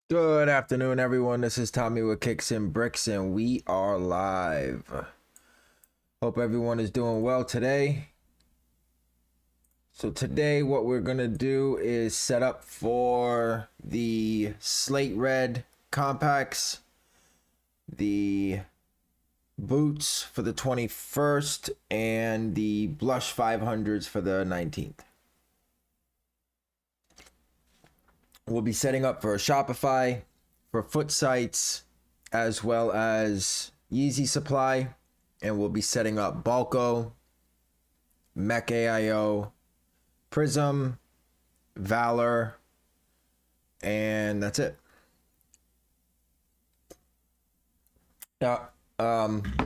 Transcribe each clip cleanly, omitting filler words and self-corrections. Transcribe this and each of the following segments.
Good afternoon, everyone. This is Tommy with Kicks and Bricks, and we are live. Hope everyone is doing well today. So today, what we're gonna do is set up for the Slate Red compacts, the boots for the 21st, and the blush 500s for the 19th. We'll be setting up for Shopify, for foot sites, as well as Yeezy Supply, and we'll be setting up Balko, Mech AIO, Prism, Valor, and that's it.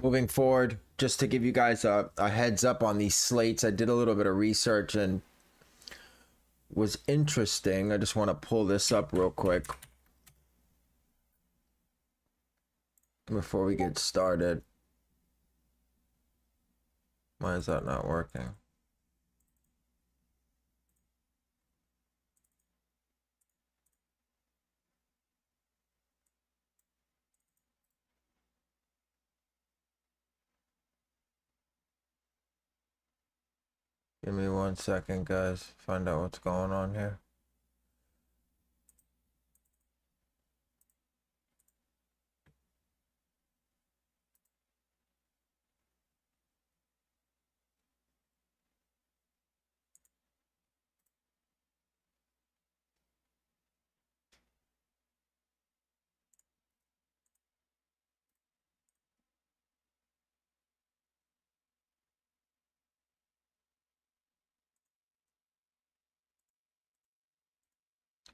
Moving forward, just to give you guys a heads up on these slates, I did a little bit of research and was interesting. I just want to pull this up real quick before we get started. Why is that not working? Give me 1 second, guys. Find out what's going on here.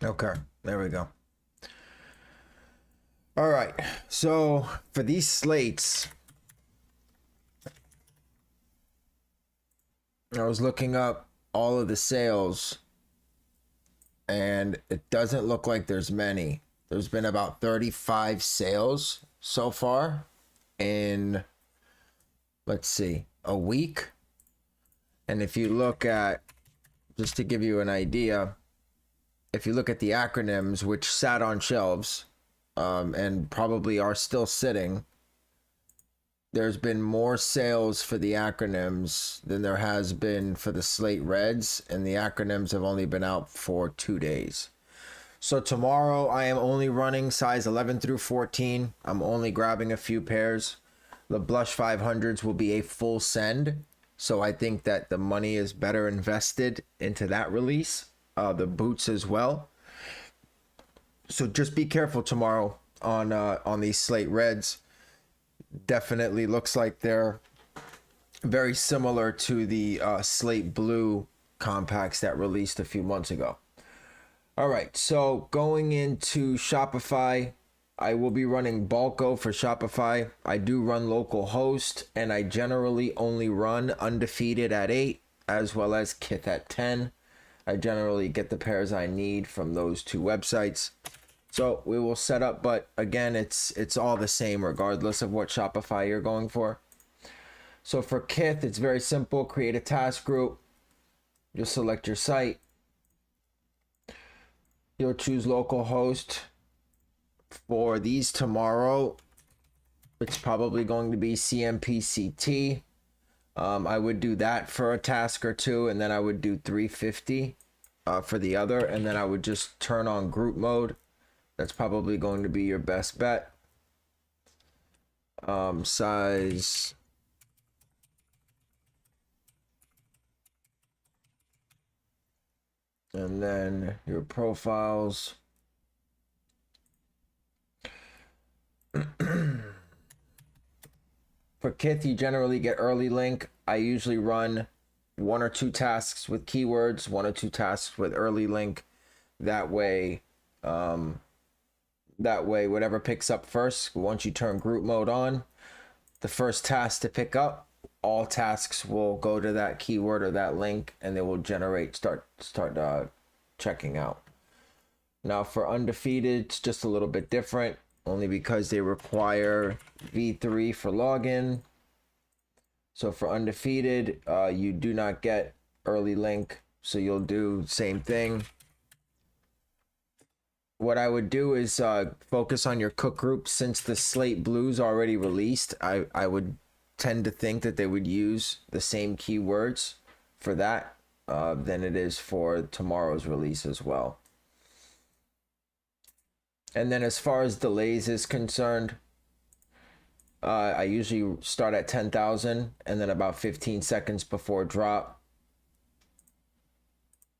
Okay, there we go. All right, so for these slates, I was looking up all of the sales, and it doesn't look like there's many. There's been about 35 sales so far in, let's see, a week. And if you look at, just to give you an idea, if you look at the acronyms, which sat on shelves and probably are still sitting, there's been more sales for the acronyms than there has been for the Slate Reds, and the acronyms have only been out for 2 days. So tomorrow I am only running size 11 through 14. I'm only grabbing a few pairs. The blush 500s will be a full send, so I think that the money is better invested into that release. The boots as well. So just be careful tomorrow on these Slate Reds. Definitely looks like they're very similar to the Slate Blue compacts that released a few months ago. All right, so going into Shopify, I will be running Balko for Shopify. I do run local host, and I generally only run Undefeated at 8, as well as Kith at 10. I generally get the pairs I need from those two websites. So we will set up, but again, it's all the same regardless of what Shopify you're going for. So for Kith, it's very simple. Create a task group. Just select your site. You'll choose local host. For these tomorrow, it's probably going to be CMPCT. I would do that for a task or two, and then I would do 350 for the other, and then I would just turn on group mode. That's probably going to be your best bet. Size. And then your profiles. For Kith, you generally get early link. I usually run 1 or 2 tasks with keywords, 1 or 2 tasks with early link. That way, whatever picks up first, once you turn group mode on, the first task to pick up, all tasks will go to that keyword or that link, and they will start checking out. Now for Undefeated, it's just a little bit different, only because they require V3 for login. So for Undefeated, you do not get early link, so you'll do same thing. what I would do is focus on your cook group. Since the slate blue's already released, I would tend to think that they would use the same keywords for that than it is for tomorrow's release as well. And then as far as delays is concerned, I usually start at 10,000 and then about 15 seconds before drop,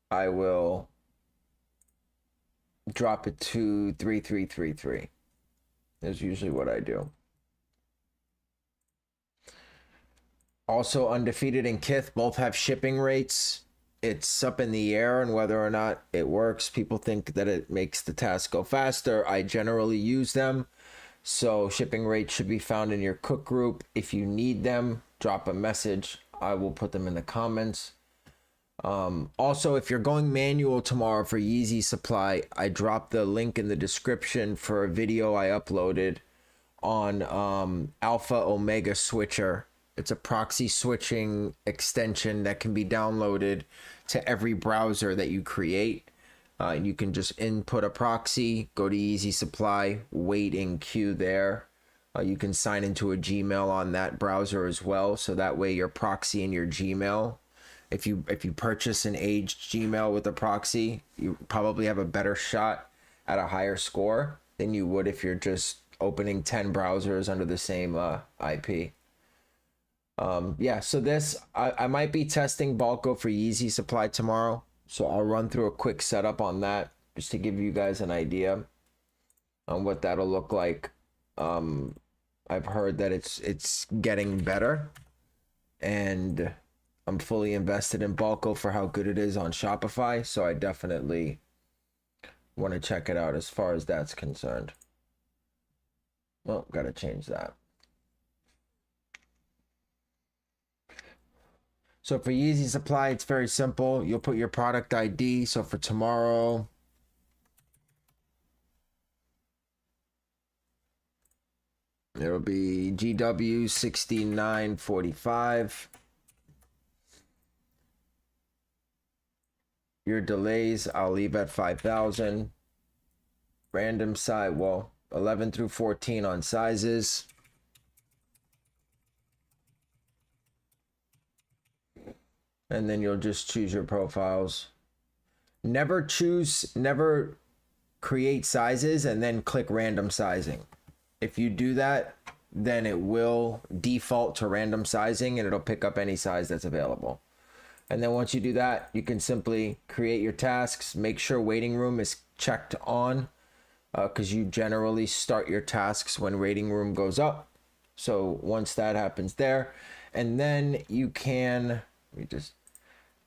I will drop it to 3333. Is usually what I do. Also, Undefeated and Kith both have shipping rates. It's up in the air on whether or not it works. People think that it makes the task go faster. I generally use them. So shipping rates should be found in your cook group. If you need them, drop a message. I will put them in the comments. Also, if you're going manual tomorrow for Yeezy Supply, I dropped the link in the description for a video I uploaded on Alpha Omega Switcher. It's a proxy switching extension that can be downloaded to every browser that you create. You can just input a proxy, go to Yeezy Supply, wait in queue there. You can sign into a Gmail on that browser as well, so that way your proxy in your Gmail, if you purchase an aged Gmail with a proxy, you probably have a better shot at a higher score than you would if you're just opening 10 browsers under the same IP. Yeah, so this, I might be testing Balko for Yeezy Supply tomorrow. So I'll run through a quick setup on that just to give you guys an idea on what that'll look like. I've heard that it's getting better, and I'm fully invested in Balko for how good it is on Shopify. So I definitely want to check it out as far as that's concerned. Well, gotta change that. So for Yeezy Supply, it's very simple. You'll put your product ID. So for tomorrow, it'll be GW 6945. Your delays, I'll leave at 5,000. Random size, well, 11 through 14 on sizes. And then you'll just choose your profiles. Never create sizes and then click random sizing. If you do that, then it will default to random sizing and it'll pick up any size that's available. And then once you do that, you can simply create your tasks. Make sure waiting room is checked on because you generally start your tasks when waiting room goes up. So once that happens there, and then you can,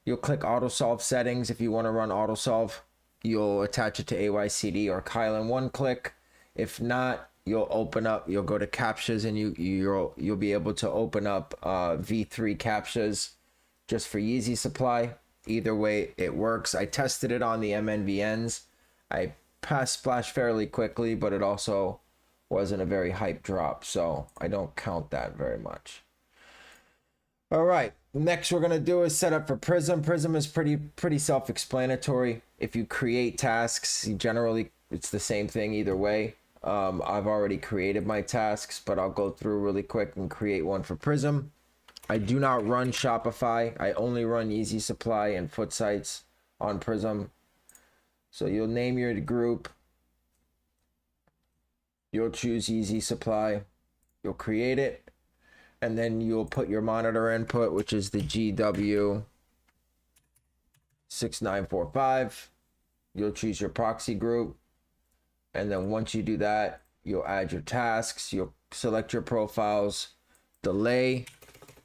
you'll click auto solve settings. If you want to run auto solve, you'll attach it to AYCD or Kyle in one click. If not, you'll go to Captchas and you'll be able to open up V3 Captchas just for Yeezy Supply. Either way, it works. I tested it on the MNVNs. I passed splash fairly quickly, but it also wasn't a very hype drop, so I don't count that very much. All right, next we're gonna do is set up for Prism. Prism is pretty self-explanatory. If you create tasks, generally it's the same thing either way. I've already created my tasks, but I'll go through really quick and create one for Prism. I do not run Shopify. I only run Yeezy Supply and Foot Sites on Prism. So you'll name your group. You'll choose Yeezy Supply. You'll create it. And then you'll put your monitor input, which is the GW 6945. You'll choose your proxy group. And then once you do that, you'll add your tasks. You'll select your profiles. Delay,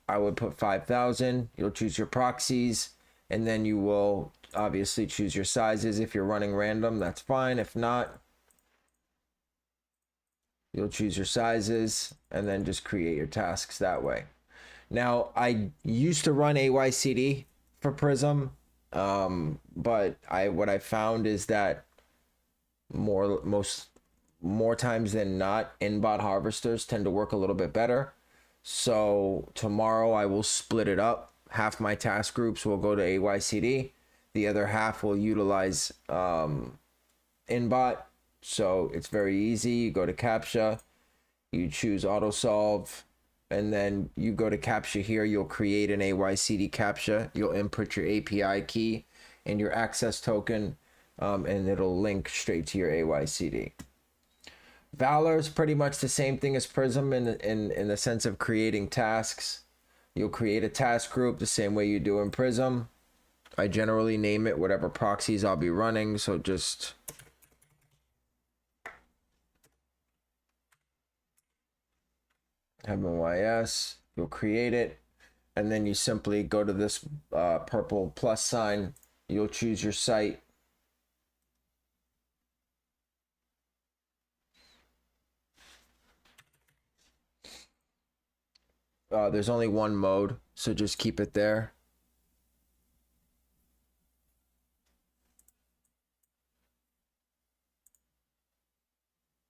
I would put 5,000. You'll choose your proxies. And then you will obviously choose your sizes. If you're running random, that's fine. If not, you'll choose your sizes and then just create your tasks that way. Now, I used to run AYCD for Prism, but what I found is that more times than not, in-bot harvesters tend to work a little bit better. So tomorrow I will split it up. Half my task groups will go to AYCD. The other half will utilize in-bot. So it's very easy. You go to Captcha, you choose auto solve, and then you go to Captcha here. You'll create an AYCD Captcha. You'll input your API key and your access token, and it'll link straight to your AYCD. Valor is pretty much the same thing as Prism in the sense of creating tasks. You'll create a task group the same way you do in Prism. I generally name it whatever proxies I'll be running, so just have YS, you'll create it, and then you simply go to this purple plus sign. You'll choose your site. There's only one mode, so just keep it there.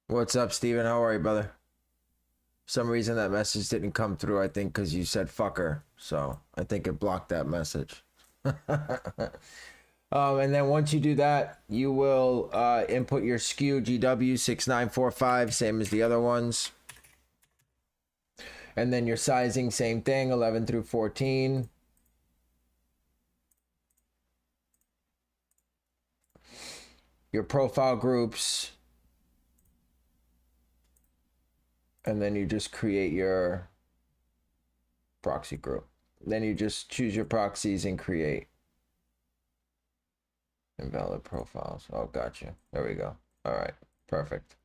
What's up, Steven? How are you, brother? For some reason that message didn't come through, I think because you said fucker, so I think it blocked that message. And then once you do that, you will input your SKU GW6945, same as the other ones. And then your sizing, same thing, 11 through 14. Your profile groups. And then you just create your proxy group. Then you just choose your proxies and create. Invalid profiles. Oh, gotcha. There we go. All right. Perfect.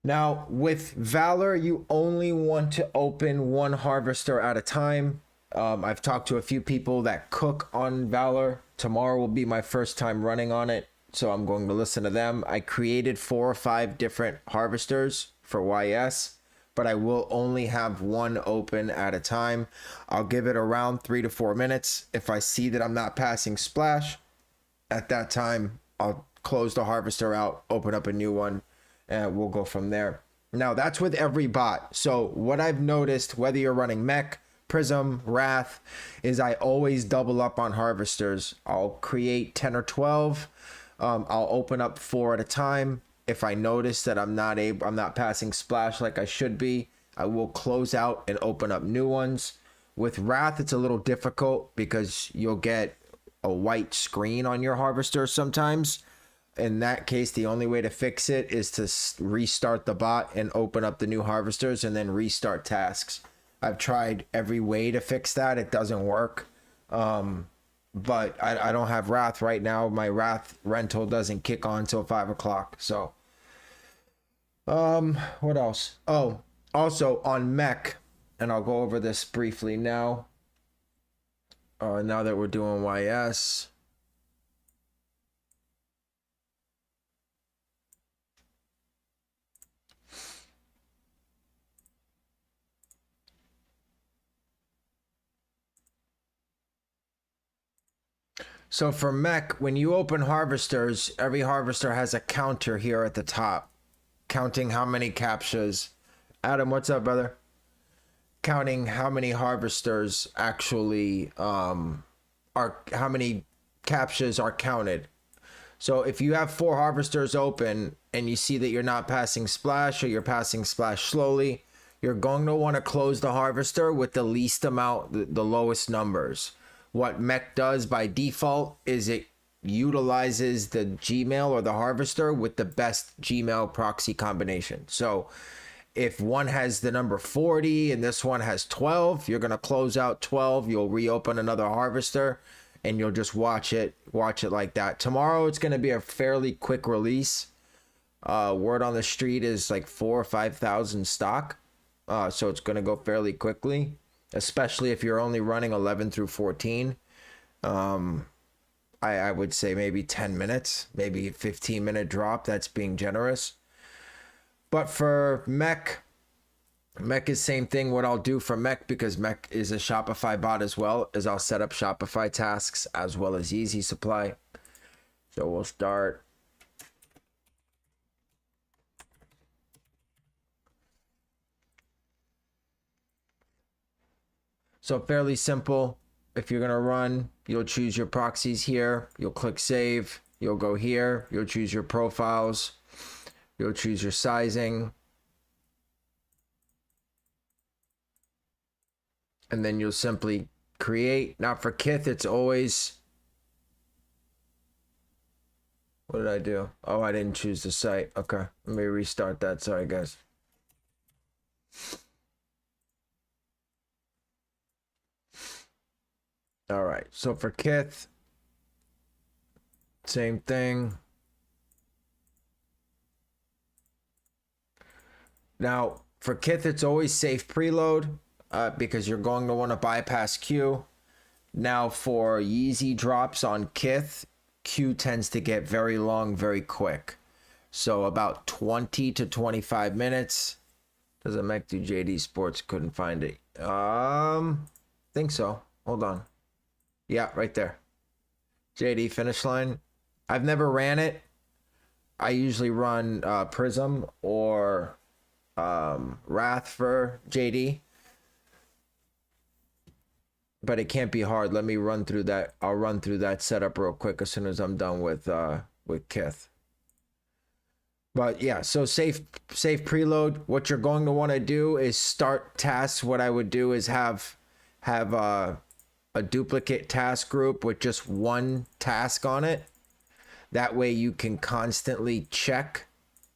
Now, with Valor, you only want to open one harvester at a time. I've talked to a few people that cook on Valor. Tomorrow will be my first time running on it, so I'm going to listen to them. I created 4 or 5 different harvesters for YS, but I will only have one open at a time. I'll give it around 3 to 4 minutes. If I see that I'm not passing splash, at that time, I'll close the harvester out, open up a new one, and we'll go from there. Now, that's with every bot. So what I've noticed, whether you're running Mech, Prism, Wrath, is I always double up on harvesters. I'll create 10 or 12. I'll open up 4 at a time. If I notice that I'm not passing splash like I should be, I will close out and open up new ones. With Wrath, it's a little difficult because you'll get a white screen on your harvester sometimes. In that case, the only way to fix it is to restart the bot and open up the new harvesters and then restart tasks. I've tried every way to fix that. It doesn't work. But I don't have Wrath right now. My Wrath rental doesn't kick on until 5 o'clock. So, what else? Oh, also on Mech, and I'll go over this briefly now. Now that we're doing YS. So for Mech, when you open harvesters, every harvester has a counter here at the top, counting how many captchas. Adam, what's up, brother? Counting how many harvesters actually how many captchas are counted. So if you have 4 harvesters open and you see that you're not passing splash or you're passing splash slowly, you're going to want to close the harvester with the least amount, the lowest numbers. What Mech does by default is it utilizes the Gmail or the harvester with the best Gmail proxy combination. So if one has the number 40 and this one has 12, you're going to close out 12. You'll reopen another harvester and you'll just watch it like that. Tomorrow, it's going to be a fairly quick release. Word on the street is like 4,000 or 5,000 stock. So it's going to go fairly quickly, especially if you're only running 11 through 14. I would say maybe 10 minutes, maybe a 15-minute drop. That's being generous. But for Mech is same thing. What I'll do for Mech, because Mech is a Shopify bot as well, is I'll set up Shopify tasks as well as Yeezy Supply. So we'll start. So fairly simple. If you're going to run, you'll choose your proxies here. You'll click save. You'll go here, you'll choose your profiles, you'll choose your sizing, and then you'll simply create. Now for Kith, it's always, what did I do? Oh, I didn't choose the site. Okay, let me restart that. Sorry, guys. All right, so for Kith, same thing. Now for Kith, it's always safe preload because you're going to want to bypass Q. Now for Yeezy drops on Kith, Q tends to get very long very quick. So about 20 to 25 minutes. Does it make do JD Sports? Couldn't find it. Think so. Hold on. Yeah, right there. JD finish line. I've never ran it. I usually run Prism or Wrath for JD. But it can't be hard. Let me run through that. I'll run through that setup real quick as soon as I'm done with Kith. But yeah, so safe preload. What you're going to want to do is start tasks. What I would do is have a duplicate task group with just one task on it. That way you can constantly check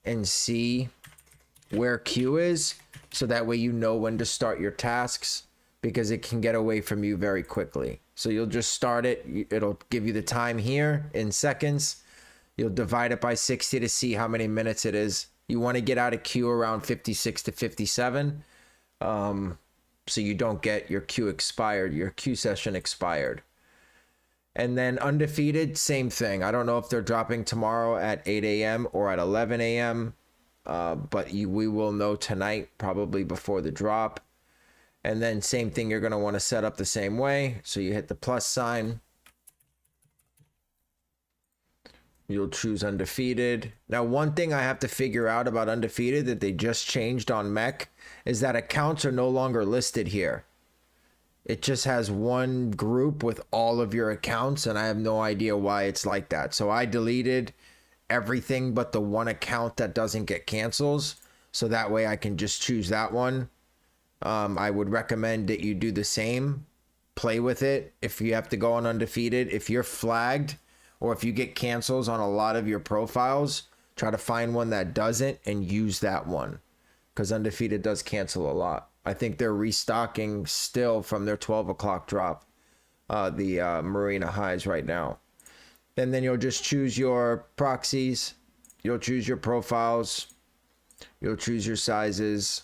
and see where Q is. So that way you know when to start your tasks, because it can get away from you very quickly. So you'll just start it. It'll give you the time here in seconds. You'll divide it by 60 to see how many minutes it is. You want to get out of Q around 56 to 57. So you don't get your Q expired, your Q session expired. And then undefeated, same thing. I don't know if they're dropping tomorrow at 8 a.m. or at 11 a.m. But we will know tonight, probably before the drop. And then same thing, you're going to want to set up the same way. So you hit the plus sign. You'll choose undefeated. Now, one thing I have to figure out about undefeated that they just changed on Mech is that accounts are no longer listed here. It just has one group with all of your accounts, and I have no idea why it's like that. So I deleted everything but the one account that doesn't get cancels. So that way I can just choose that one. I would recommend that you do the same. Play with it. If you have to go on undefeated, if you're flagged or if you get cancels on a lot of your profiles, try to find one that doesn't and use that one, because undefeated does cancel a lot. I think they're restocking still from their 12 o'clock drop, the Marina highs right now. And then you'll just choose your proxies. You'll choose your profiles. You'll choose your sizes.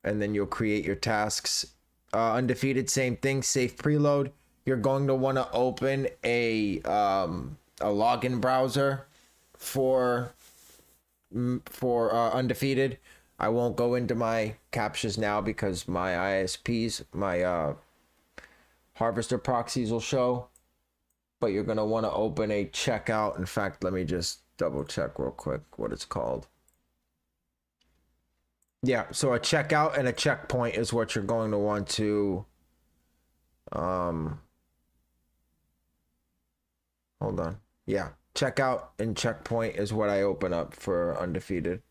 And then you'll create your tasks. Undefeated, same thing, safe preload. You're going to want to open a login browser for undefeated. I won't go into my captchas now because my ISPs, my harvester proxies will show. But you're going to want to open a checkout. In fact, let me just double check real quick what it's called. Yeah, so a checkout and a checkpoint is what you're going to want to hold on. Yeah, checkout and checkpoint is what I open up for undefeated.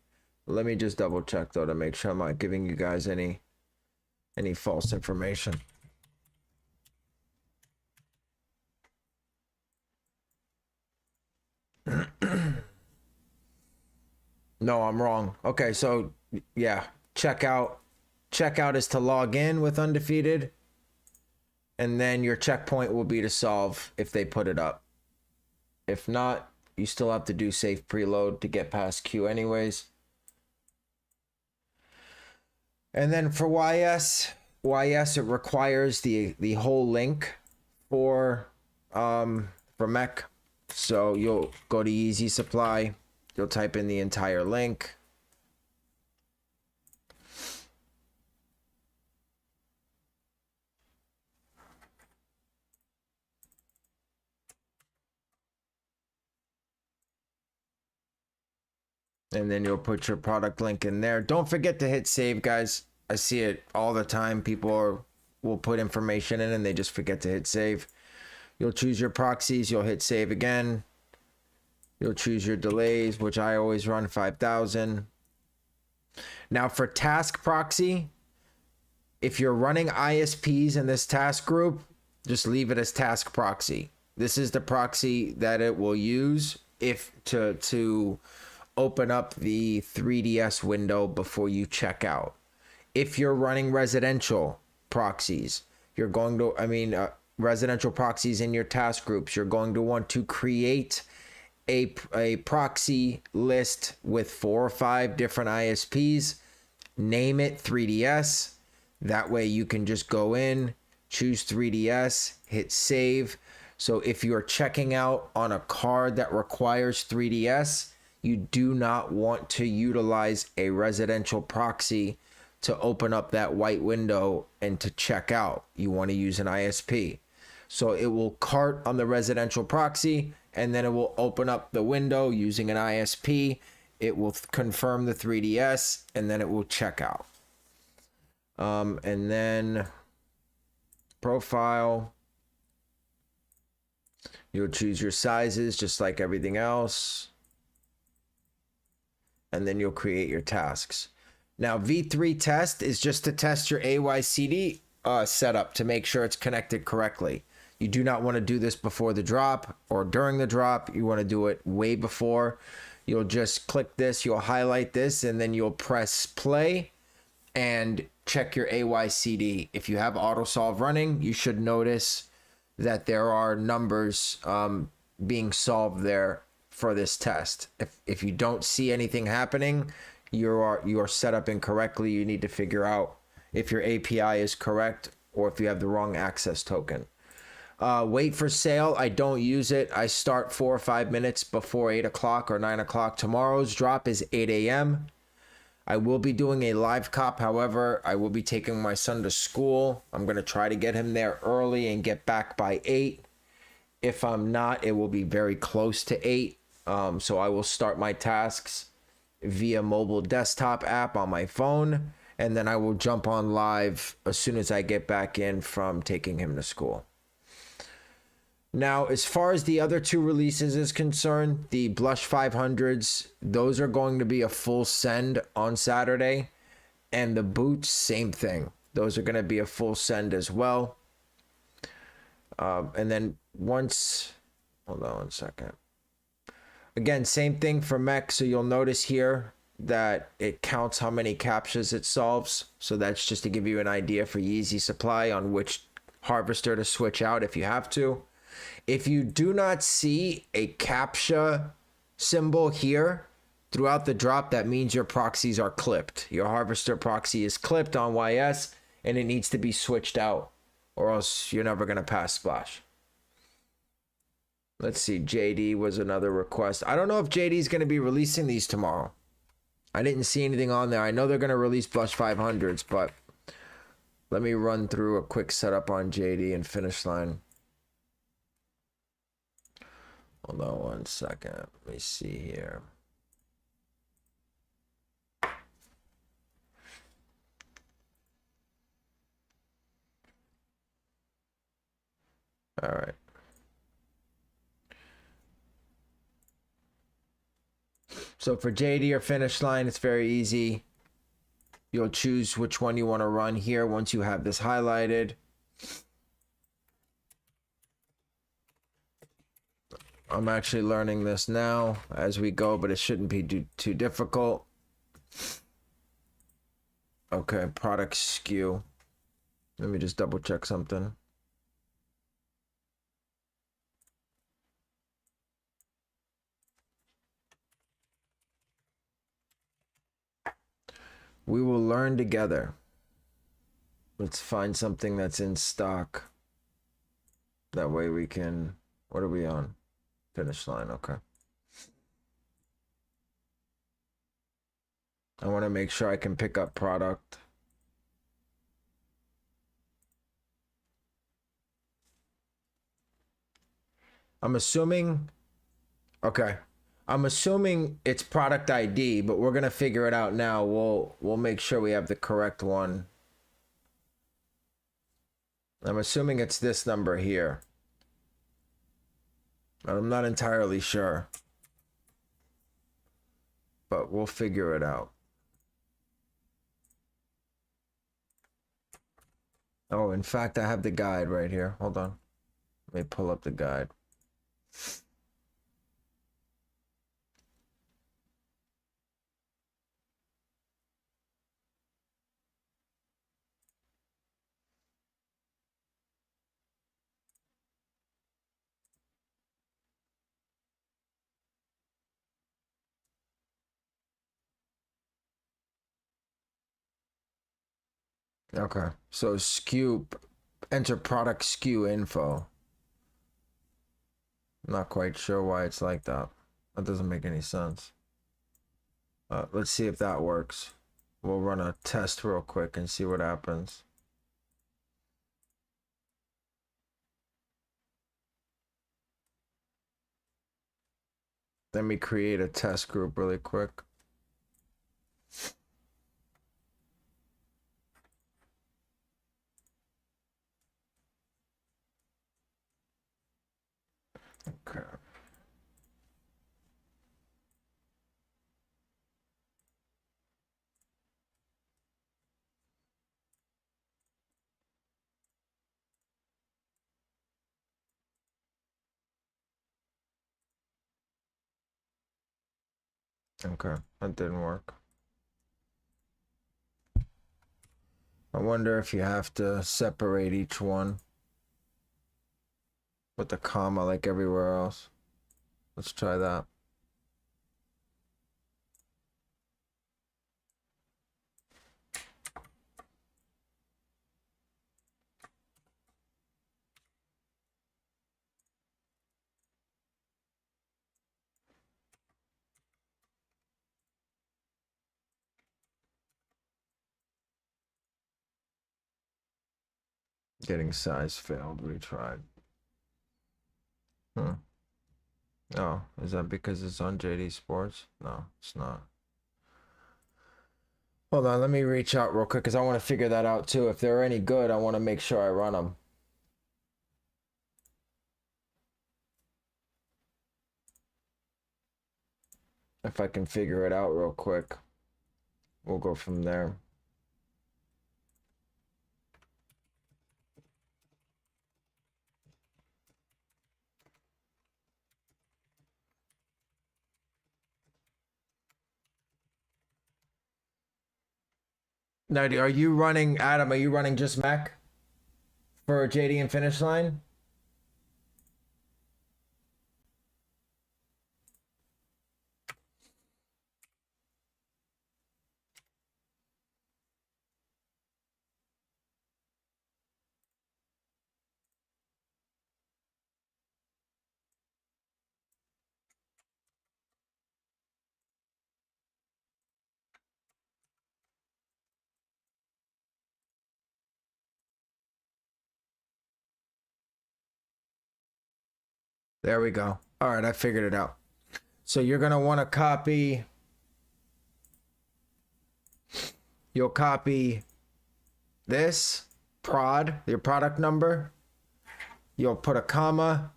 Let me just double check though to make sure I'm not giving you guys any false information. No, I'm wrong. Okay, so yeah, checkout is to log in with undefeated, and then your checkpoint will be to solve if they put it up. If not, you still have to do safe preload to get past Q anyways. And then for YS it requires the whole link for Mech. So you'll go to Yeezy Supply, you'll type in the entire link. And then you'll put your product link in there. Don't forget to hit save, guys. I see it all the time. People will put information in and they just forget to hit save. You'll choose your proxies. You'll hit save again. You'll choose your delays, which I always run 5,000. Now for task proxy, if you're running ISPs in this task group, just leave it as task proxy. This is the proxy that it will use if to open up the 3DS window before you check out. If you're running residential proxies, you're going to, residential proxies in your task groups, you're going to want to create a proxy list with 4 or 5 different ISPs, name it 3DS. That way you can just go in, choose 3DS, hit save. So if you're checking out on a card that requires 3DS, you do not want to utilize a residential proxy to open up that white window and to check out. You want to use an ISP. So it will cart on the residential proxy, and then it will open up the window using an ISP. It will confirm the 3DS, and then it will check out. And then profile, you'll choose your sizes just like everything else. And then you'll create your tasks. Now, V3 test is just to test your AYCD setup to make sure it's connected correctly. You do not want to do this before the drop or during the drop. You want to do it way before. You'll just click this, you'll highlight this, and then you'll press play and check your AYCD. If you have AutoSolve running, you should notice that there are numbers being solved there for this test. If you don't see anything happening, you're set up incorrectly. You need to figure out if your API is correct or if you have the wrong access token. Wait for sale. I don't use it. I start 4 or 5 minutes before 8 o'clock or 9 o'clock. Tomorrow's drop is 8 a.m. I will be doing a live cop. However, I will be taking my son to school. I'm going to try to get him there early and get back by 8. If I'm not, it will be very close to 8. So I will start my tasks via mobile desktop app on my phone, and then I will jump on live as soon as I get back in from taking him to school. Now, as far as the other 2 releases is concerned, the Blush 500's, those are going to be a full send on Saturday, and the boots, same thing. Those are going to be a full send as well. And then once, hold on one second. Again, same thing for mech. So you'll notice here that it counts how many captchas it solves. So that's just to give you an idea for Yeezy Supply on which harvester to switch out if you have to. If you do not see a Captcha symbol here throughout the drop, that means your proxies are clipped. Your harvester proxy is clipped on YS and it needs to be switched out, or else you're never going to pass splash. Let's see, JD was another request. I don't know if JD is going to be releasing these tomorrow. I didn't see anything on there. I know they're going to release Blush 500s, but let me run through a quick setup on JD and Finish Line. Hold on one second. Let me see here. All right. So for JD or Finish Line, it's very easy. You'll choose which one you want to run here once you have this highlighted. I'm actually learning this now as we go, but it shouldn't be too difficult. Okay, product SKU. Let me just double check something. We will learn together. Let's find something that's in stock. That way we can, what are we on? Finish Line, okay. I want to make sure I can pick up product. I'm assuming, okay. I'm assuming it's product ID, but we're gonna figure it out now. We'll make sure we have the correct one. I'm assuming it's this number here. I'm not entirely sure, but we'll figure it out. Oh, in fact, I have the guide right here. Hold on. Let me pull up the guide. Okay, so SKU, enter product SKU info. I'm not quite sure why it's like that. That doesn't make any sense. Let's see if that works. We'll run a test real quick and see what happens. Let me create a test group really quick. Okay. Okay, that didn't work. I wonder if you have to separate each one with a comma like everywhere else. Let's try that. Getting size failed, retried. Oh, is that because it's on JD Sports? No, it's not. Hold on, let me reach out real quick because I want to figure that out too. If they're any good, I want to make sure I run them. If I can figure it out real quick, we'll go from there. Now, are you running, Adam, are you running just Mac for JD and Finish Line? There we go. All right, I figured it out. So you're going to want to copy, you'll copy this, prod, your product number. You'll put a comma,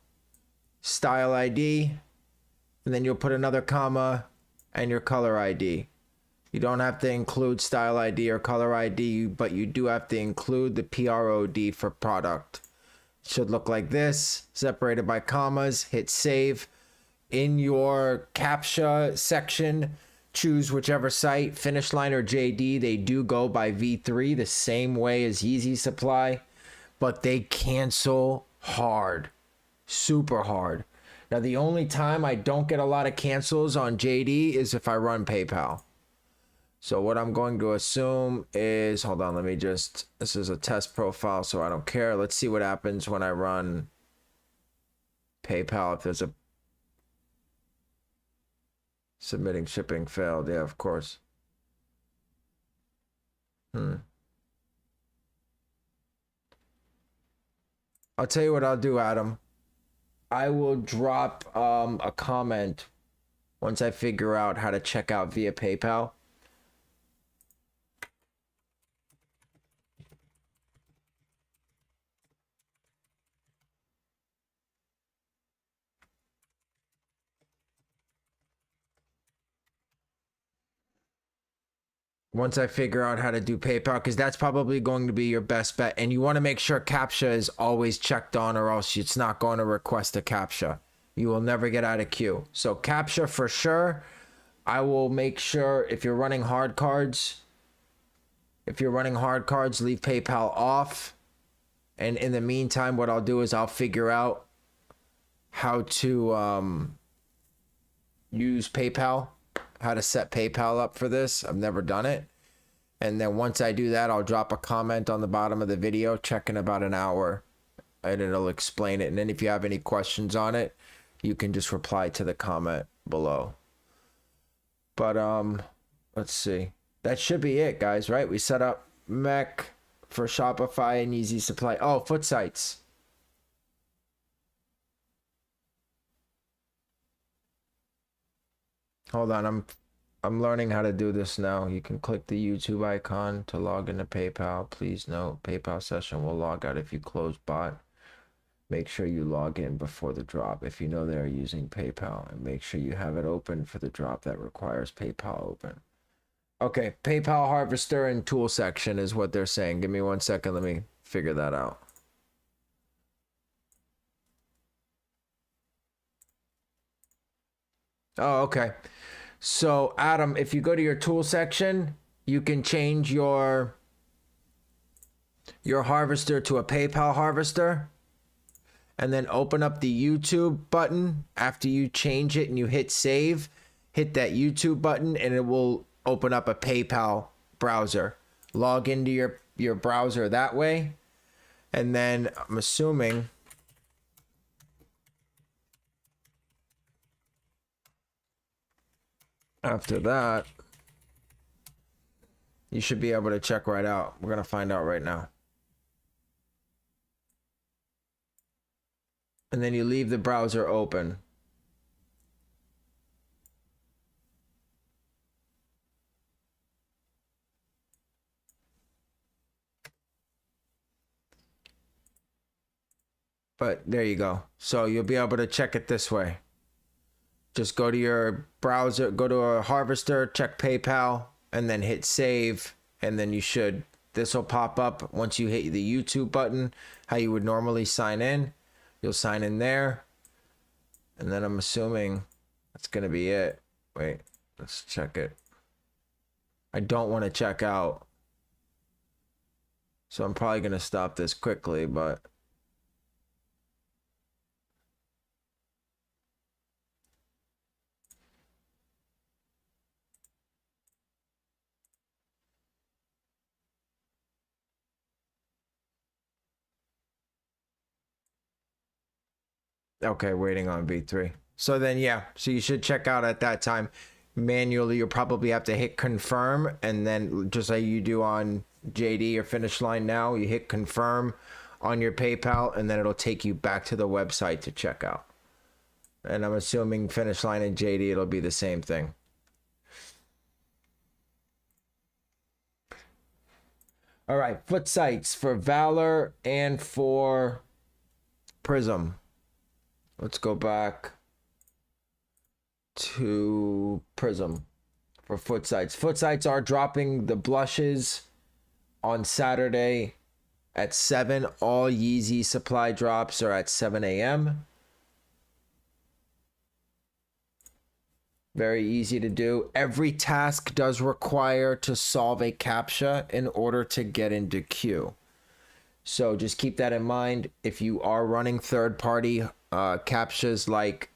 style ID, and then you'll put another comma and your color ID. You don't have to include style ID or color ID, but you do have to include the PROD for product. It should look like this, separated by commas. Hit save. In your Captcha section, choose whichever site, Finish Line or JD. They do go by V3 the same way as Yeezy Supply, but they cancel hard, super hard. Now, the only time I don't get a lot of cancels on JD is if I run PayPal. So what I'm going to assume is, hold on, let me just, this is a test profile, so I don't care. Let's see what happens when I run PayPal. If there's a submitting shipping failed. Yeah, of course. I'll tell you what I'll do, Adam. I will drop a comment once I figure out how to check out via PayPal. Once I figure out how to do PayPal, because that's probably going to be your best bet. And you want to make sure Captcha is always checked on, or else it's not going to request a Captcha. You will never get out of queue. So Captcha for sure. I will make sure if you're running hard cards, leave PayPal off. And in the meantime, what I'll do is I'll figure out how to use PayPal, how to set PayPal up for this. I've never done it. And then once I do that, I'll drop a comment on the bottom of the video, check in about an hour, and it'll explain it. And then if you have any questions on it, you can just reply to the comment below. But let's see. That should be it, guys, right? We set up Mech for Shopify and Yeezy Supply. Oh, foot sites. Hold on, I'm learning how to do this now. You can click the YouTube icon to log into PayPal. Please note, PayPal session will log out if you close bot. Make sure you log in before the drop if you know they're using PayPal, and make sure you have it open for the drop that requires PayPal open. Okay, PayPal harvester and tool section is what they're saying. Give me 1 second. Let me figure that out. Oh, okay. So Adam, if you go to your tool section, you can change your harvester to a PayPal harvester, and then open up the YouTube button. After you change it and you hit save, hit that YouTube button and it will open up a PayPal browser. Log into your browser that way. And then I'm assuming after that, you should be able to check right out. We're going to find out right now. And then you leave the browser open. But there you go. So you'll be able to check it this way. Just go to your browser, go to a harvester, check PayPal, and then hit save. And then this will pop up once you hit the YouTube button, how you would normally sign in. You'll sign in there. And then I'm assuming that's going to be it. Wait, let's check it. I don't want to check out. So I'm probably going to stop this quickly, but okay, waiting on V3. So then, yeah, so you should check out at that time. Manually, you'll probably have to hit confirm, and then just like you do on JD or Finish Line now, you hit confirm on your PayPal, and then it'll take you back to the website to check out. And I'm assuming Finish Line and JD, it'll be the same thing. All right, foot sites for Valor and for Prism. Let's go back to Prism for foot sites. Foot sites are dropping the blushes on Saturday at 7. All Yeezy supply drops are at 7 a.m. Very easy to do. Every task does require to solve a Captcha in order to get into queue. So just keep that in mind. If you are running third-party Captchas like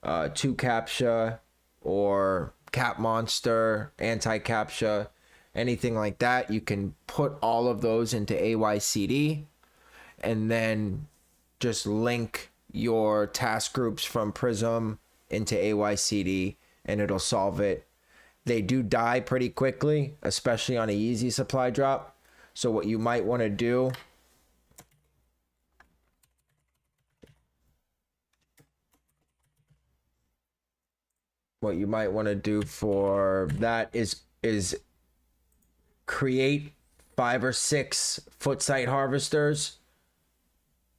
2Captcha or Cap Monster, Anti-Captcha, anything like that, you can put all of those into AYCD and then just link your task groups from Prism into AYCD and it'll solve it. They do die pretty quickly, especially on a Yeezy supply drop. So what you might want to do for that is create 5 or 6 foot site harvesters.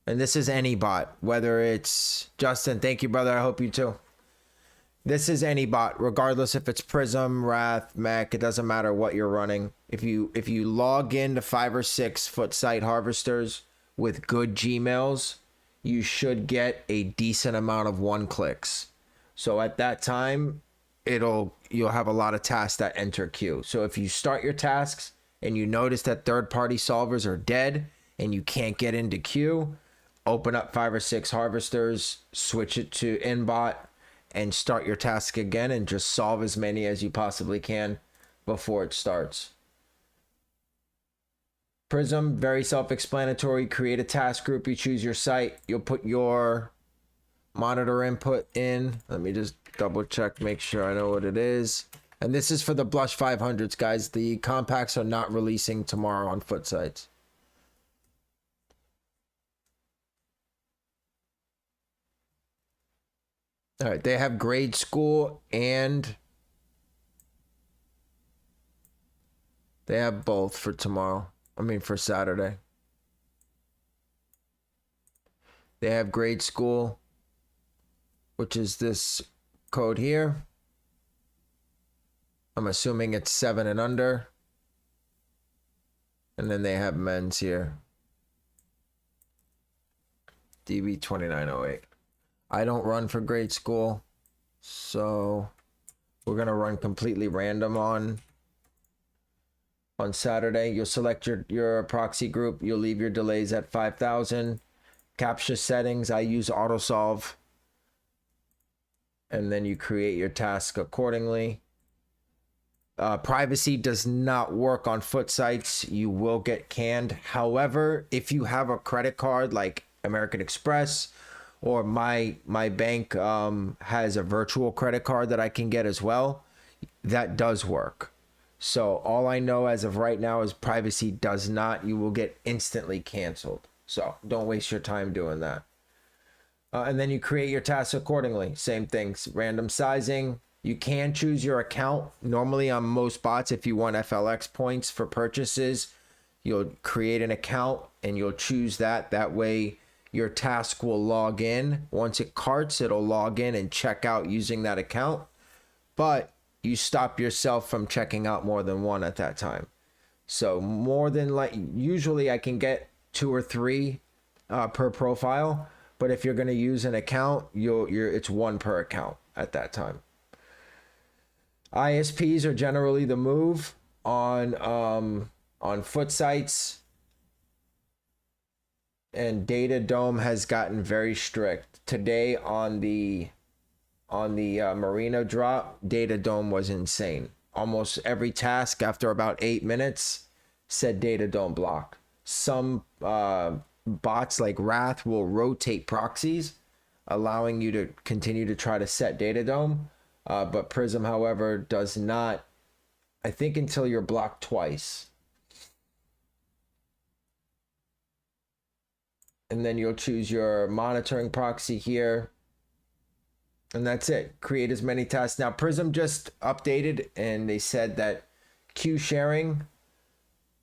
And this is any bot, whether it's Justin, thank you, brother. I hope you too. This is any bot, regardless if it's Prism, Wrath, Mech, it doesn't matter what you're running. If you log into 5 or 6 foot site harvesters with good Gmails, you should get a decent amount of one clicks. So at that time, you'll have a lot of tasks that enter queue. So if you start your tasks and you notice that third-party solvers are dead and you can't get into queue, open up 5 or 6 harvesters, switch it to inbot, and start your task again and just solve as many as you possibly can before it starts. Prism, very self-explanatory. Create a task group. You choose your site. You'll put your monitor input in. Let me just double check, make sure I know what it is. And this is for the Blush 500s, guys. The compacts are not releasing tomorrow on foot sites. All right, they have grade school and they have both for tomorrow. I mean, for Saturday. They have grade school, which is this code here. I'm assuming it's 7 and under. And then they have men's here. DB2908. I don't run for grade school, so we're gonna run completely random on Saturday. You'll select your proxy group. You'll leave your delays at 5,000. Captcha settings, I use autosolve, and then you create your task accordingly. Privacy does not work on foot sites. You will get canned. However, if you have a credit card like American Express, or my bank has a virtual credit card that I can get as well, that does work. So all I know as of right now is privacy does not. You will get instantly canceled. So don't waste your time doing that. And then you create your tasks accordingly. Same things, random sizing. You can choose your account. Normally on most bots, if you want FLX points for purchases, you'll create an account and you'll choose that. That way your task will log in. Once it carts, it'll log in and check out using that account. But you stop yourself from checking out more than one at that time. So more than usually I can get 2 or 3 per profile. But if you're going to use an account, it's 1 per account at that time. ISPs are generally the move on foot sites. And Data Dome has gotten very strict. Today on the Marina drop, Data Dome was insane. Almost every task after about 8 minutes said Data Dome block. Some bots like Wrath will rotate proxies, allowing you to continue to try to set Data Dome. But Prism, however, does not, I think, until you're blocked twice. And then you'll choose your monitoring proxy here. And that's it. Create as many tasks. Now, Prism just updated and they said that queue sharing.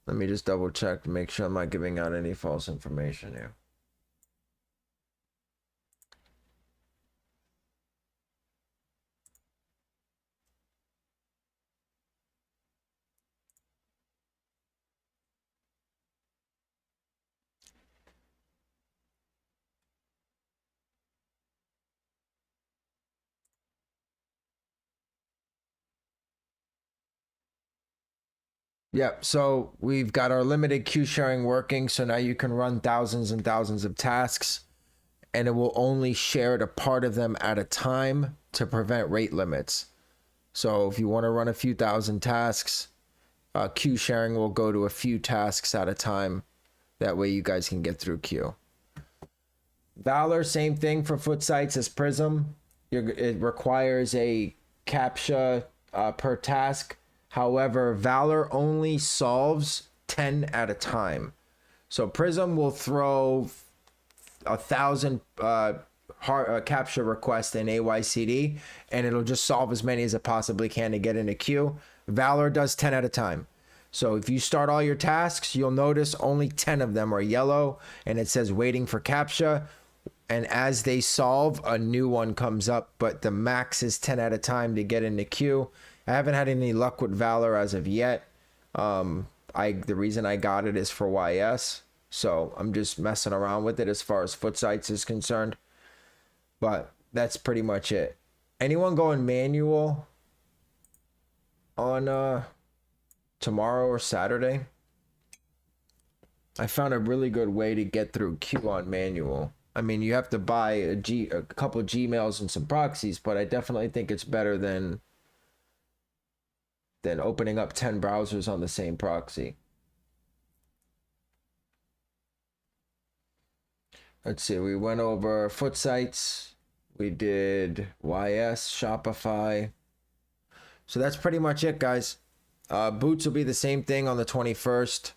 Let me just double check to make sure I'm not giving out any false information here. Yep, so we've got our limited queue sharing working, so now you can run thousands and thousands of tasks, and it will only share a part of them at a time to prevent rate limits. So if you want to run a few thousand tasks, queue sharing will go to a few tasks at a time. That way you guys can get through queue. Valor, same thing for foot sites as Prism. It requires a Captcha per task. However, Valor only solves 10 at a time. So Prism will throw 1,000 Captcha requests in AYCD, and it'll just solve as many as it possibly can to get in a queue. Valor does 10 at a time. So if you start all your tasks, you'll notice only 10 of them are yellow, and it says waiting for Captcha. And as they solve, a new one comes up, but the max is 10 at a time to get in the queue. I haven't had any luck with Valor as of yet. The reason I got it is for YS, so I'm just messing around with it as far as foot sites is concerned. But that's pretty much it. Anyone going manual on tomorrow or Saturday? I found a really good way to get through queue on manual. I mean, you have to buy a couple of Gmails and some proxies, but I definitely think it's better than opening up 10 browsers on the same proxy. Let's see, we went over foot sites, we did YS, Shopify. So that's pretty much it, guys. Boots will be the same thing on the 21st.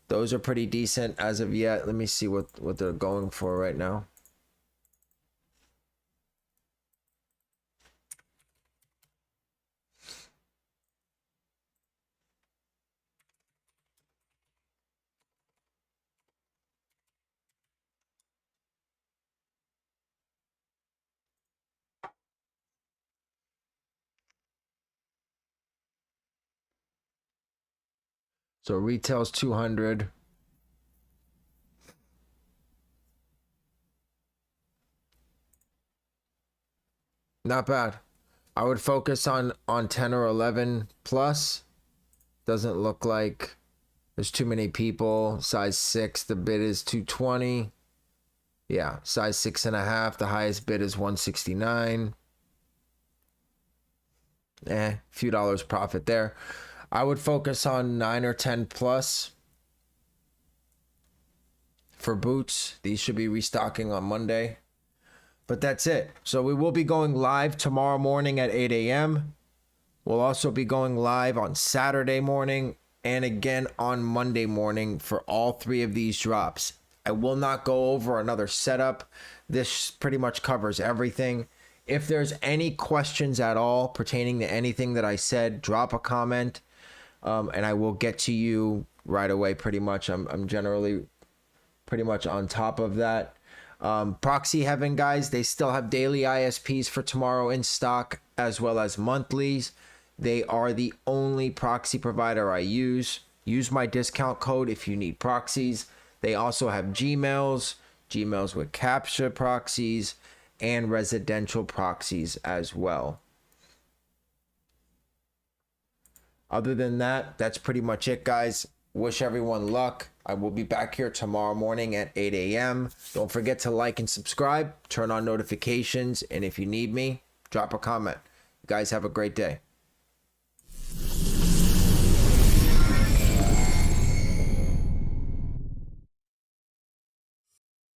Those are pretty decent as of yet. Let me see what they're going for right now. So retail's 200. Not bad. I would focus on 10 or 11 plus. Doesn't look like there's too many people. Size 6, the bid is 220. Yeah, size 6.5, the highest bid is 169. Few dollars profit there. I would focus on 9 or 10 plus for boots. These should be restocking on Monday. But that's it. So we will be going live tomorrow morning at 8 a.m. We'll also be going live on Saturday morning and again on Monday morning for all 3 of these drops. I will not go over another setup. This pretty much covers everything. If there's any questions at all pertaining to anything that I said, drop a comment, and I will get to you right away pretty much. I'm generally pretty much on top of that. Proxy Heaven, guys, they still have daily ISPs for tomorrow in stock as well as monthlies. They are the only proxy provider I use. Use my discount code if you need proxies. They also have Gmails with Captcha proxies, and residential proxies as well. Other than that, that's pretty much it, guys. Wish everyone luck. I will be back here tomorrow morning at 8 a.m. Don't forget to like and subscribe, turn on notifications, and if you need me, drop a comment. You guys have a great day.